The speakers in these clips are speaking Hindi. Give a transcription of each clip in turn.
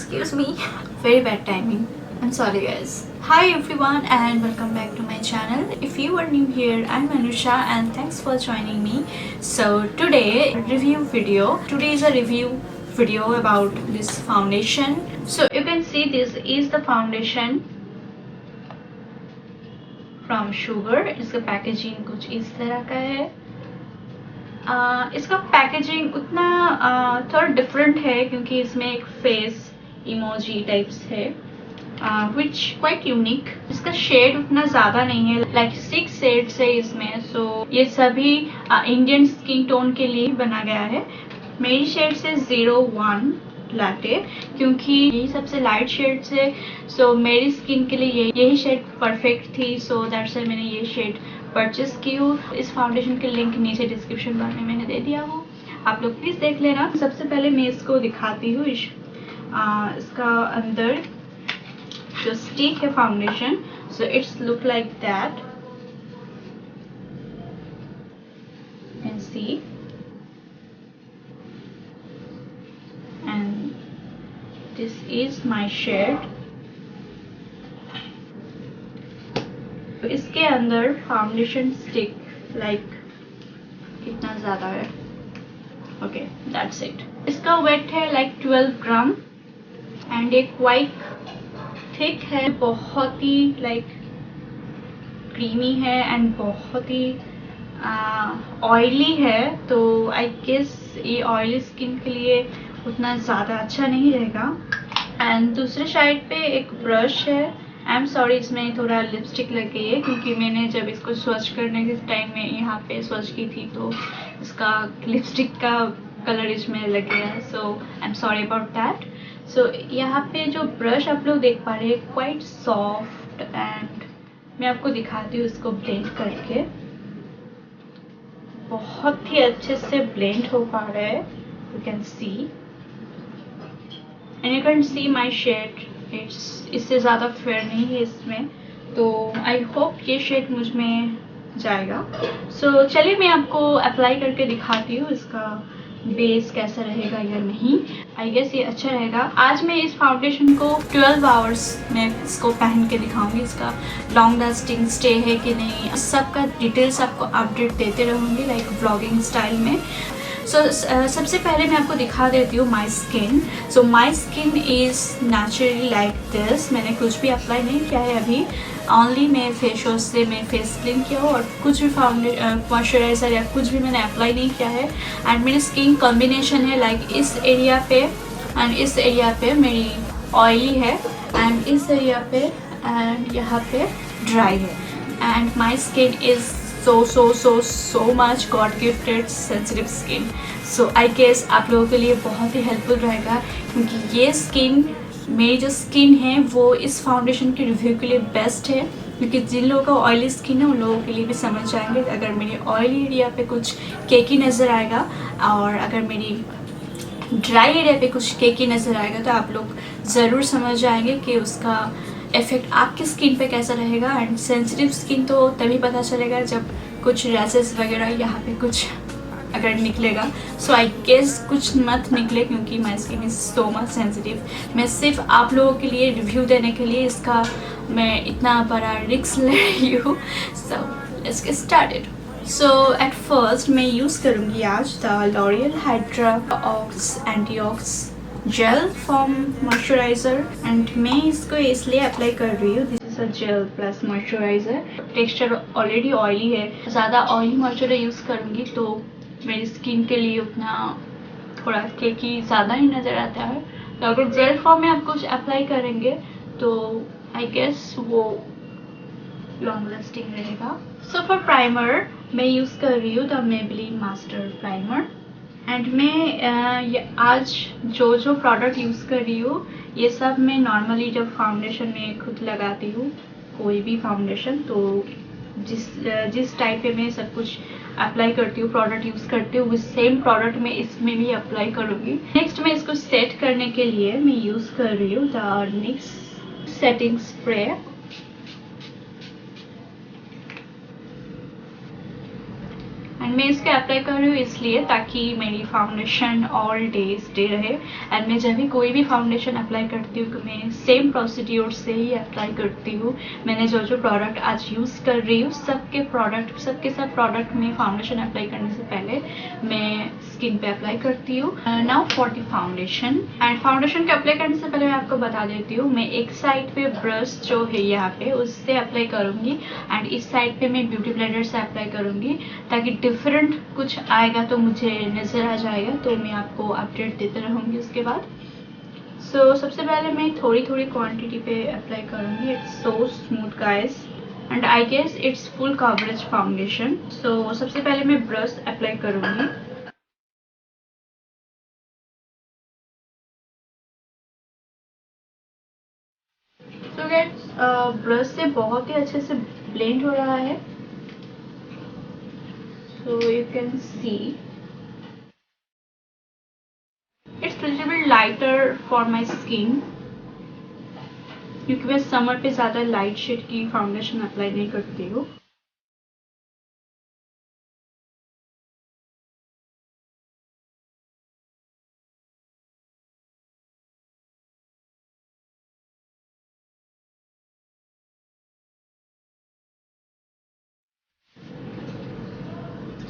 Excuse me. Very bad timing. I'm sorry guys. Hi everyone and welcome back to my channel. If you are new here, I'm Anusha and thanks for joining me. So today is a review video about this foundation. So you can see this is the foundation from Sugar. इसका पैकेजिंग कुछ इस तरह का है. इसका पैकेजिंग उतना थोड़ा डिफरेंट है क्योंकि इसमें एक फेस इमोजी टाइप्स है विच क्वाइट यूनिक. इसका शेड उतना ज़्यादा नहीं है, लाइक 6 शेड्स है इसमें. सो ये सभी इंडियन स्किन टोन के लिए बना गया है. मेरी शेड से 01 लाटे क्योंकि यही सबसे लाइट शेड्स है. सो मेरी स्किन के लिए यही शेड परफेक्ट थी. सो दैट्स व्हाई मैंने ये शेड परचेस की हूँ. इस फाउंडेशन के लिंक नीचे डिस्क्रिप्शन बॉक्स में मैंने दे दिया हूँ, आप लोग प्लीज़ देख लेना. सबसे पहले मैं इसको दिखाती हूँ. इसका अंदर जो स्टिक है foundation, so it's look like that. You can see and this is my shade. इसके अंदर फाउंडेशन स्टिक लाइक कितना ज़्यादा है. ओके दैट्स इट. इसका वेट है लाइक 12 ग्राम एंड एक क्वाइट थिक है. बहुत ही लाइक क्रीमी है एंड बहुत ही ऑयली है. तो आई गेस ये ऑयली स्किन के लिए उतना ज़्यादा अच्छा नहीं रहेगा. एंड दूसरे साइड पे एक ब्रश है. आई एम सॉरी, इसमें थोड़ा लिपस्टिक लग गई है क्योंकि मैंने जब इसको स्वच्छ करने के टाइम में यहाँ पे स्वच्छ की थी तो इसका लिपस्टिक का कलर इसमें लग गया है. So I am sorry about that. So यहाँ पे जो ब्रश आप लोग देख पा रहे हैं क्वाइट सॉफ्ट एंड मैं आपको दिखाती हूँ इसको ब्लेंड करके. बहुत ही अच्छे से ब्लेंड हो पा रहा है. You can see and you can see my shade. इससे ज़्यादा फेयर नहीं है इसमें. तो आई होप ये शेड मुझ में जाएगा. सो चलिए मैं आपको अप्लाई करके दिखाती हूँ इसका बेस कैसा रहेगा या नहीं. आई गेस ये अच्छा रहेगा. आज मैं इस फाउंडेशन को 12 आवर्स में इसको पहन के दिखाऊंगी. इसका लॉन्ग लास्टिंग स्टे है कि नहीं, सबका डिटेल्स आपको अपडेट देते रहूँगी लाइक व्लॉगिंग स्टाइल में. सो सबसे पहले मैं आपको दिखा देती हूँ my skin. So my skin is naturally like this. मैंने कुछ भी अप्लाई नहीं किया है अभी. ओनली मैं फेस वॉश से मैं फेस क्लीन किया हूँ और कुछ भी मॉइस्चराइज़र या कुछ भी मैंने अप्लाई नहीं किया है. एंड मेरी स्किन कॉम्बिनेशन है लाइक इस एरिया पे एंड इस एरिया पे मेरी ऑयली है एंड इस एरिया पे एंड यहाँ पे ड्राई है. And my skin is so much God gifted sensitive skin. So I guess आप लोगों के लिए बहुत ही हेल्पफुल रहेगा क्योंकि ये स्किन मेरी जो स्किन है वो इस फाउंडेशन के रिव्यू के लिए बेस्ट है. क्योंकि जिन लोगों का ऑयली स्किन है उन लोगों के लिए भी समझ जाएंगे. अगर मेरी ऑयली एरिया पे कुछ केकी नज़र आएगा और अगर मेरी ड्राई एरिया पे कुछ केकी नज़र आएगा तो आप लोग ज़रूर समझ जाएंगे कि उसका इफेक्ट आपकी स्किन पे कैसा रहेगा. एंड सेंसिटिव स्किन तो तभी पता चलेगा जब कुछ रैसेस वगैरह यहाँ पे कुछ अगर निकलेगा. सो आई गेस कुछ मत निकले क्योंकि my skin is so much sensitive. मैं सिर्फ आप लोगों के लिए रिव्यू देने के लिए इसका मैं इतना बड़ा रिस्क ले रही हूँ. So let's get started. So at first मैं यूज़ करूँगी आज the L'Oreal hydra ox anti ox gel form moisturiser. And मैं इसको इसलिए अप्लाई कर रही हूँ. This is a gel plus moisturiser. Texture already oily है. ज़्यादा ऑयली मॉइस्चराइज़र यूज़ करूँगी तो मेरी स्किन के लिए उतना थोड़ा केकी ज़्यादा ही नज़र आता है. तो अगर जेल फॉर्म में आप कुछ अप्लाई करेंगे तो आई गेस वो लॉन्ग लास्टिंग रहेगा. सो फॉर प्राइमर मैं यूज़ कर रही हूँ the Maybelline master primer. And मैं आज जो प्रोडक्ट यूज़ कर रही हूँ ये सब मैं नॉर्मली जब फाउंडेशन में खुद लगाती हूँ कोई भी फाउंडेशन तो जिस टाइप पे मैं सब कुछ अप्लाई करती हूँ प्रोडक्ट यूज़ करती हूँ उस सेम प्रोडक्ट में इसमें भी अप्लाई करूँगी. नेक्स्ट मैं इसको सेट करने के लिए मैं यूज़ कर रही हूँ the NYX setting spray. And मैं इसको अप्लाई कर रही हूँ इसलिए ताकि मेरी फाउंडेशन ऑल डे स्टे रहे। एंड मैं जब भी कोई भी फाउंडेशन अप्लाई करती हूँ तो मैं सेम प्रोसीड्योर से ही अप्लाई करती हूँ। मैंने जो जो प्रोडक्ट आज यूज़ कर रही हूँ सबके सब प्रोडक्ट में फाउंडेशन अप्लाई करने से पहले मैं स्किन पे अप्लाई करती हूँ। Now for the foundation. And foundation के अप्लाई करने से पहले मैं आपको बता देती हूँ, मैं एक साइड पे ब्रश जो है यहाँ पे उससे अप्लाई करूँगी एंड इस साइड पे मैं ब्यूटी ब्लेंडर से अप्लाई करूँगी, ताकि डिफरेंट कुछ आएगा तो मुझे नज़र आ जाएगा, तो मैं आपको अपडेट देते रहूँगी उसके बाद। सो सबसे पहले मैं थोड़ी थोड़ी क्वांटिटी पे अप्लाई करूँगी। It's so smooth guys and I guess it's full coverage foundation. So सबसे पहले मैं ब्रश अप्लाई करूँगी। सो गाइस ब्रश से बहुत ही अच्छे से ब्लेंड हो रहा है। So you can see it's little bit lighter for my skin, क्योंकि मैं समर पे ज़्यादा लाइट शेड की फाउंडेशन अप्लाई नहीं करती हूँ।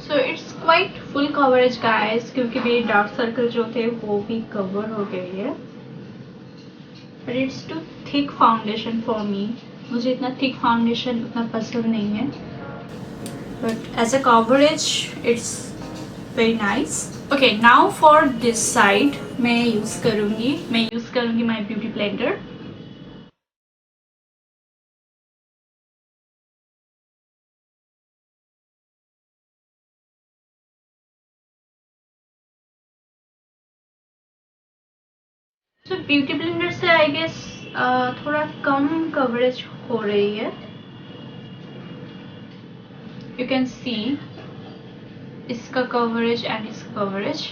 So it's quite full coverage guys, क्योंकि मेरे डार्क सर्कल जो थे वो भी कवर हो गए हैं। But it's too thick foundation for me. मुझे इतना थिक फाउंडेशन उतना पसंद नहीं है, but as a coverage it's very nice. Okay, now for this side मैं यूज़ करूँगी माई ब्यूटी ब्लेंडर। तो ब्यूटी ब्लेंडर से आई गेस थोड़ा कम कवरेज हो रही है। यू कैन सी इसका कवरेज एंड इसका coverage,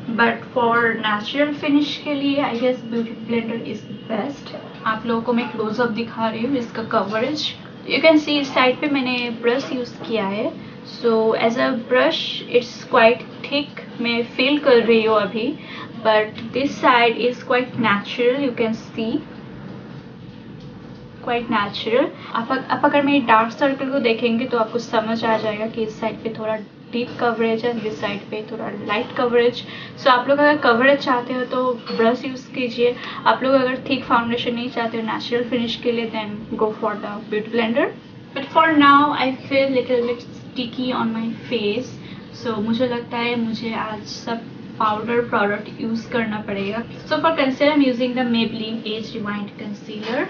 but for natural finish के लिए I guess beauty blender is best. आप लोगों को मैं क्लोजअप दिखा रही हूँ इसका कवरेज। यू कैन सी इस साइड पे मैंने ब्रश यूज़ किया है। So as a brush it's quite thick, मैं फील कर रही हूँ अभी, but this side is quite natural. You can see quite natural. आप अगर मेरी डार्क सर्कल को देखेंगे तो आपको समझ आ जाएगा कि इस साइड पे थोड़ा डीप कवरेज है, दिस साइड पे थोड़ा लाइट कवरेज। सो आप लोग अगर कवरेज चाहते हो तो ब्रश यूज़ कीजिए। आप लोग अगर थिक फाउंडेशन नहीं चाहते हो नेचुरल फिनिश के लिए, then go for the beauty blender. But for now I feel little bit sticky on my face. So मुझे लगता है मुझे आज सब पाउडर प्रोडक्ट यूज़ करना पड़ेगा। So for concealer I am using the Maybelline as rewind concealer.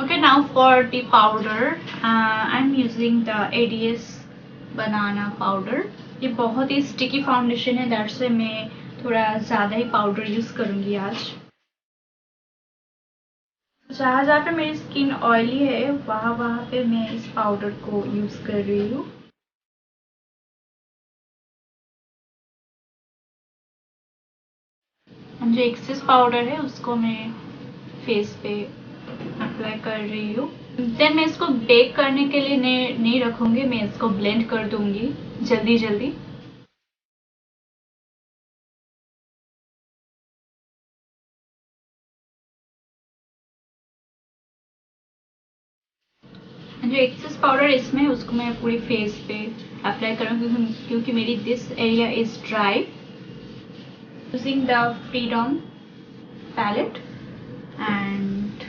Okay, now for the powder, I'm using the ADS banana powder. ये बहुत ही स्टिकी फाउंडेशन है, दैट्स से मैं थोड़ा ज़्यादा ही पाउडर यूज़ करूँगी आज। जहाँ जहाँ पे मेरी स्किन ऑयली है वहाँ वहाँ पे मैं इस पाउडर को यूज़ कर रही हूँ। जो एक्सेस पाउडर है उसको मैं फेस पे अप्लाई कर रही हूँ। देन मैं इसको बेक करने के लिए नहीं रखूँगी, मैं इसको ब्लेंड कर दूँगी जल्दी जल्दी। जो एक्सेस पाउडर इसमें उसको मैं पूरी फेस पे अप्लाई करूँगी, क्योंकि मेरी this area is dry. Using the freedom palette and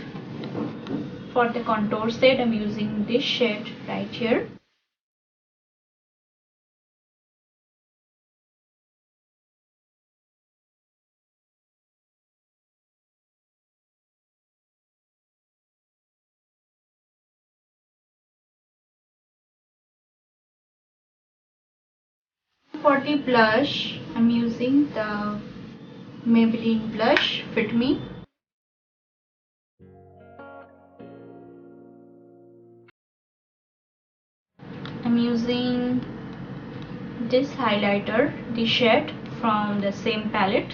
for the contour shade I am using this shade right here. For the blush, I'm using the Maybelline blush Fit Me. this highlighter, the shade from the same palette.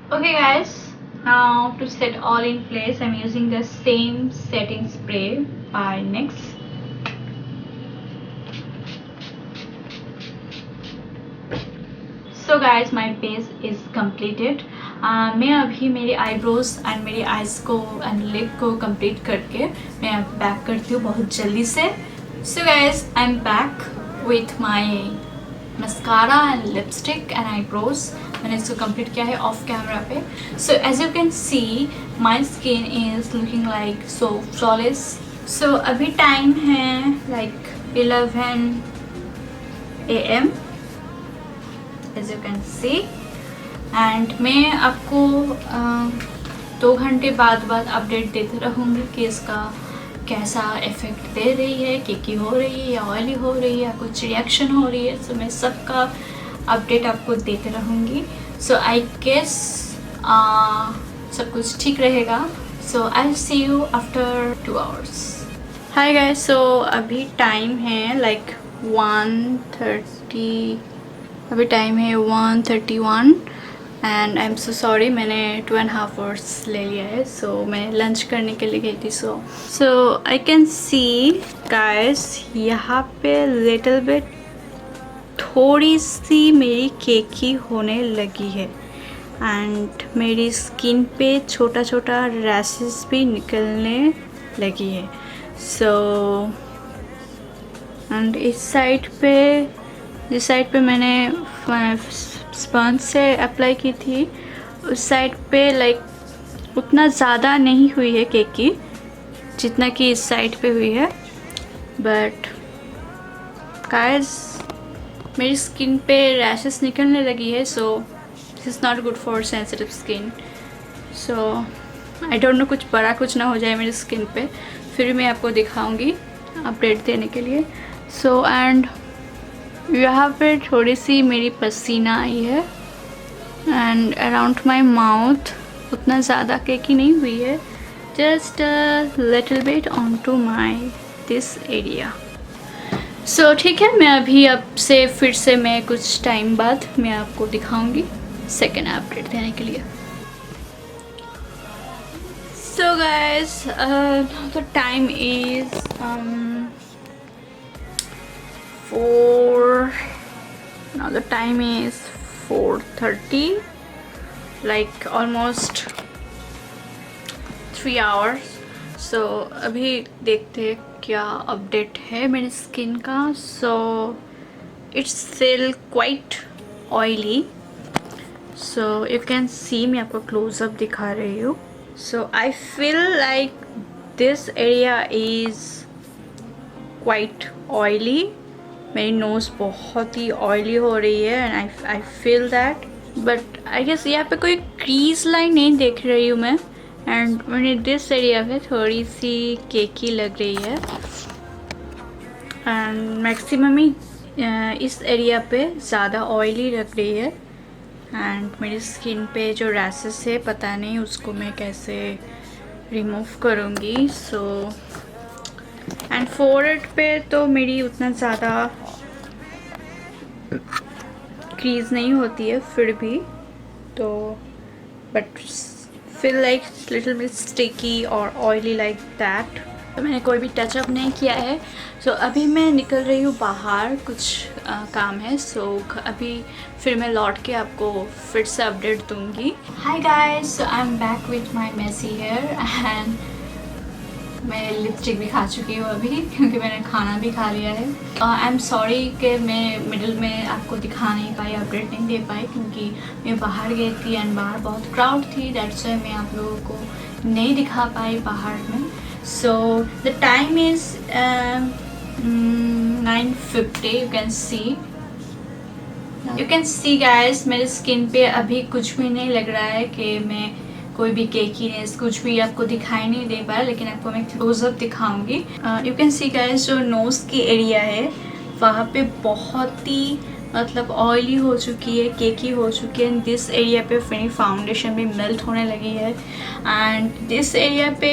Okay guys, now to set all in place, I'm using the same setting spray by NYX. So guys, my base is completed. मैं अभी मेरे आईब्रोज एंड मेरे आइज़ को एंड लिप को कंप्लीट करके मैं बैक करती हूँ बहुत जल्दी से. So guys, I'm back with my mascara and lipstick and eyebrows. मैंने इसको कंप्लीट किया है ऑफ कैमरा पे. So as you can see, my skin is looking like so flawless. So अभी टाइम है like 11 AM as you can see. And मैं आपको 2 घंटे बाद अपडेट देते रहूँगी कि इसका कैसा इफ़ेक्ट दे रही है, केकी हो रही है या ऑयली हो रही है या कुछ रिएक्शन हो रही है. सो मैं सबका अपडेट आपको देते रहूँगी. सो आई गेस सब कुछ ठीक रहेगा. So I see you after 2 hours. Hi guys, so अभी टाइम है लाइक 1:30. अभी टाइम है 1:31 and I am so sorry, मैंने 2.5 आवर्स ले लिया है. सो मैं लंच करने के लिए गई थी. सो आई कैन सी गाइस, यहाँ पे लिटिल बिट थोड़ी सी मेरी केकी होने लगी है एंड मेरी स्किन पे छोटा छोटा रैशेस भी निकलने लगी है. सो एंड इस साइड पे, जिस साइड पे मैंने स्पंज से अप्लाई की थी, उस साइड पे लाइक उतना ज़्यादा नहीं हुई है केकी जितना कि इस साइड पे हुई है. बट गाइस, मेरी स्किन पे रैशेस निकलने लगी है. So this is not good for sensitive skin. So I don't know कुछ बड़ा कुछ ना हो जाए मेरी स्किन पे. फिर मैं आपको दिखाऊंगी अपडेट देने के लिए. सो एंड यहाँ पे थोड़ी सी मेरी पसीना आई है एंड अराउंड माई माउथ उतना ज़्यादा केकी नहीं हुई है, just little bit on to my this area. So ठीक है, मैं अभी आपसे फिर से मैं कुछ टाइम बाद मैं आपको दिखाऊंगी सेकेंड अपडेट देने के लिए. So guys, the time is 4. Now the time is 4:30, like almost 3 hours. So अभी देखते हैं क्या अपडेट है मेरी स्किन का. So it's still quite oily. So you can see, मैं आपको close-up दिखा रही हूँ. So I feel like this area is quite oily. मेरी नोज़ बहुत ही ऑयली हो रही है and I feel that. But I guess यहाँ पे कोई क्रीज लाइन नहीं देख रही हूँ मैं. एंड मैंने दिस एरिया में थोड़ी सी केकी लग रही है एंड मैक्सिमम ही इस एरिया पे ज़्यादा ऑयली लग रही है. एंड मेरी स्किन पे जो रैशेस है, पता नहीं उसको मैं कैसे रिमूव करूँगी. सो एंड फोरहेड पे तो मेरी उतना ज़्यादा क्रीज नहीं होती है फिर भी तो, but feel like little bit sticky और ऑयली लाइक दैट. तो मैंने कोई भी टचअप नहीं किया है. सो अभी मैं निकल रही हूँ बाहर, कुछ काम है. सो अभी फिर मैं लौट के आपको फिर से अपडेट दूँगी. Hi guys, I am back with my messy hair and मैं लिपस्टिक भी खा चुकी हूँ अभी क्योंकि मैंने खाना भी खा लिया है. आई एम सॉरी कि मैं मिडिल में आपको दिखा नहीं पाई, अपडेट नहीं दे पाई क्योंकि मैं बाहर गई थी एंड बाहर बहुत क्राउड थी. दैट्स वाई मैं आप लोगों को नहीं दिखा पाई बाहर में. So the time is 9:50. You can see guys, मेरे स्किन पे अभी कुछ भी नहीं लग रहा है कि मैं कोई भी केकीनेस कुछ भी आपको दिखाई नहीं दे पाया, लेकिन आपको मैं क्लोजअप दिखाऊंगी. यू कैन सी गाइस, जो नोज़ की एरिया है वहाँ पे बहुत ही मतलब ऑयली हो चुकी है, केकी हो चुकी है। दिस एरिया पे मेरी फाउंडेशन भी मेल्ट होने लगी है एंड दिस एरिया पे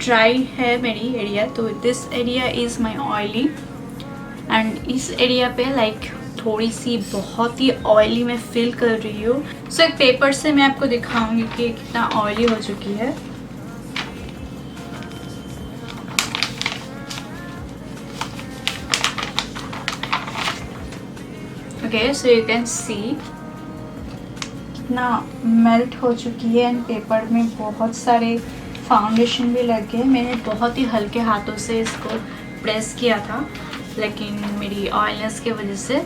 ड्राई है मेरी एरिया, तो this area is my oily and इस एरिया पे लाइक थोड़ी सी बहुत ही ऑयली मैं फील कर रही हूँ। सो एक पेपर से मैं आपको दिखाऊंगी कि कितना ऑयली हो चुकी है। ओके, सो यू कैन सी कितना मेल्ट हो चुकी है एंड पेपर में बहुत सारे फाउंडेशन भी लग गए। मैंने बहुत ही हल्के हाथों से इसको प्रेस किया था लेकिन मेरी ऑयलनेस की वजह से।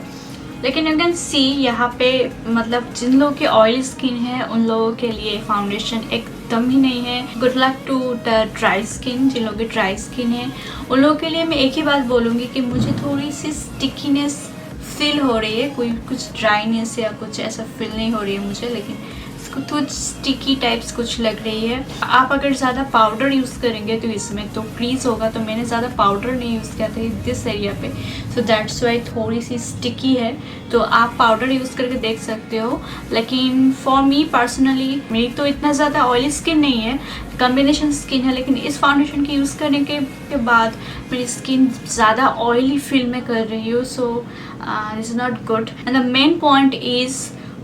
लेकिन यू कैन सी यहाँ पे मतलब जिन लोगों की ऑयली स्किन है उन लोगों के लिए फाउंडेशन एकदम ही नहीं है। Good luck to the dry skin, जिन लोगों की ड्राई स्किन है उन लोगों के लिए मैं एक ही बात बोलूँगी कि मुझे थोड़ी सी स्टिकीनेस फील हो रही है, कोई कुछ ड्राइनेस या कुछ ऐसा फील नहीं हो रही है मुझे, लेकिन इसको कुछ स्टिकी टाइप्स कुछ लग रही है। आप अगर ज़्यादा पाउडर यूज़ करेंगे तो इसमें तो क्रीज होगा, तो मैंने ज़्यादा पाउडर नहीं यूज़ किया था दिस एरिया पे, सो दैट्स वाई थोड़ी सी स्टिकी है। तो आप पाउडर यूज़ करके देख सकते हो। लेकिन फॉर मी पर्सनली मेरी तो इतना ज़्यादा ऑयली स्किन नहीं है, कॉम्बिनेशन स्किन है, लेकिन इस फाउंडेशन की यूज़ करने के बाद मेरी स्किन ज़्यादा ऑयली फील में कर रही हूँ। So this is not good and the main point is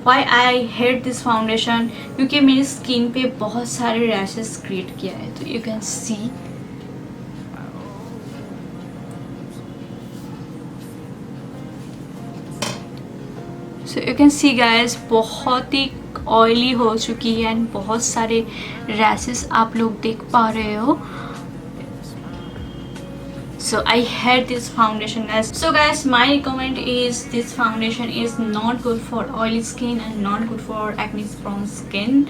why I hate this foundation, क्योंकि मेरी स्किन पे बहुत सारे रैशेस क्रिएट किया है। तो you can C so you can see guys बहुत ही ऑयली हो चुकी है एंड बहुत सारे रैशेस आप लोग देख पा रहे हो। So I hate this foundation guys. So guys, my comment is this foundation is not good for oily skin and not good for acne prone skin,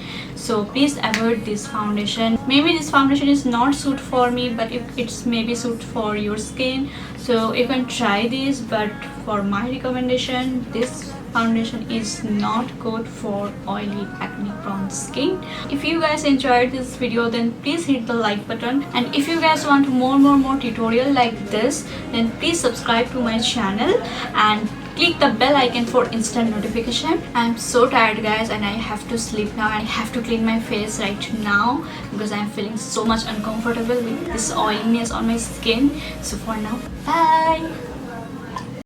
so please avoid this foundation. Maybe this foundation is not suit for me, but if it's maybe suit for your skin, so you can try this, but for my recommendation this foundation is not good for oily acne prone skin. If you guys enjoyed this video then please hit the like button, and if you guys want more tutorial like this then please subscribe to my channel and click the bell icon for instant notification. I'm so tired guys and I have to sleep now. I have to clean my face right now because I'm feeling so much uncomfortable with this oiliness on my skin. So for now, bye.